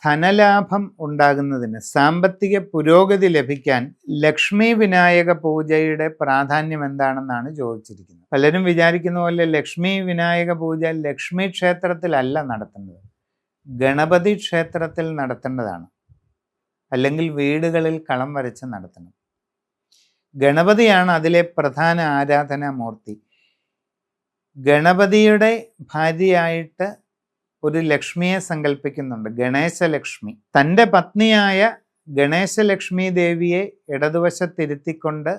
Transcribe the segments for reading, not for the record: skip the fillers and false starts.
ധനലാഭം ഉണ്ടാകുന്നതിന്, സാമ്പത്തിക പുരോഗതി ലഭിക്കാൻ ലക്ഷ്മി വിനായക പൂജയുടെ പ്രാധാന്യം എന്താണെന്നാണ് ചോദിച്ചിരിക്കുന്നത്. പലരും വിചാരിക്കുന്ന പോലെ ലക്ഷ്മി വിനായക പൂജ ലക്ഷ്മി ക്ഷേത്രത്തിലല്ല നടത്തേണ്ടത്, ഗണപതി ക്ഷേത്രത്തിൽ നടത്തേണ്ടതാണ്. അല്ലെങ്കിൽ വീടുകളിൽ കളം വരച്ച് നടത്തണം. ഗണപതിയാണ് അതിലെ പ്രധാന ആരാധനാമൂർത്തി. ഗണപതിയുടെ ഭാര്യയായിട്ട് ഒരു ലക്ഷ്മിയെ സങ്കല്പിക്കുന്നുണ്ട്, ഗണേശലക്ഷ്മി. തൻ്റെ പത്നിയായ ഗണേശലക്ഷ്മി ദേവിയെ ഇടതുവശത്തിരുത്തിക്കൊണ്ട്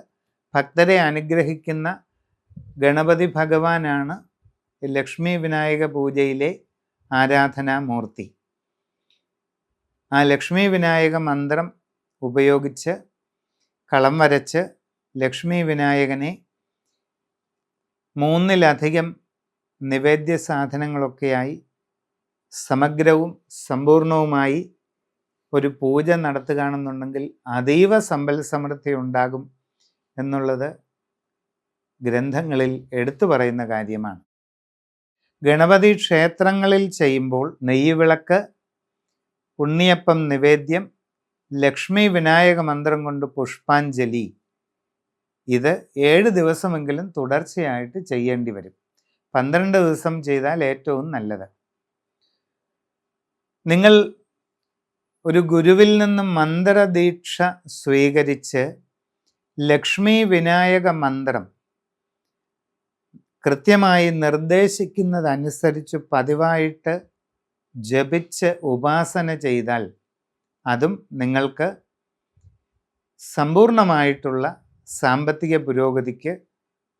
ഭക്തരെ അനുഗ്രഹിക്കുന്ന ഗണപതി ഭഗവാനാണ് ലക്ഷ്മി വിനായക പൂജയിലെ ആരാധനാമൂർത്തി. ആ ലക്ഷ്മി വിനായക മന്ത്രം ഉപയോഗിച്ച് കളം വരച്ച് ലക്ഷ്മി വിനായകനെ 3-ലധികം നിവേദ്യ സാധനങ്ങളൊക്കെയായി സമഗ്രവും സമ്പൂർണവുമായി ഒരു പൂജ നടത്തുകയാണെന്നുണ്ടെങ്കിൽ അതീവ സമ്പൽ സമൃദ്ധി ഉണ്ടാകും എന്നുള്ളത് ഗ്രന്ഥങ്ങളിൽ എടുത്തു പറയുന്ന കാര്യമാണ്. ഗണപതി ക്ഷേത്രങ്ങളിൽ ചെയ്യുമ്പോൾ നെയ്യ്-വിളക്ക്, ഉണ്ണിയപ്പം നിവേദ്യം, ലക്ഷ്മി വിനായക മന്ത്രം കൊണ്ട് പുഷ്പാഞ്ജലി, ഇത് 7 ദിവസമെങ്കിലും തുടർച്ചയായിട്ട് ചെയ്യേണ്ടി വരും. 12 ദിവസം ചെയ്താൽ ഏറ്റവും നല്ലത്. നിങ്ങൾ ഒരു ഗുരുവിൽ നിന്നും മന്ത്രദീക്ഷ സ്വീകരിച്ച് ലക്ഷ്മി വിനായക മന്ത്രം കൃത്യമായി നിർദ്ദേശിക്കുന്നതനുസരിച്ച് പതിവായിട്ട് ജപിച്ച് ഉപാസന ചെയ്താൽ അതും നിങ്ങൾക്ക് സമ്പൂർണമായിട്ടുള്ള സാമ്പത്തിക പുരോഗതിക്ക്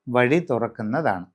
വഴി തുറക്കുന്നതാണ്.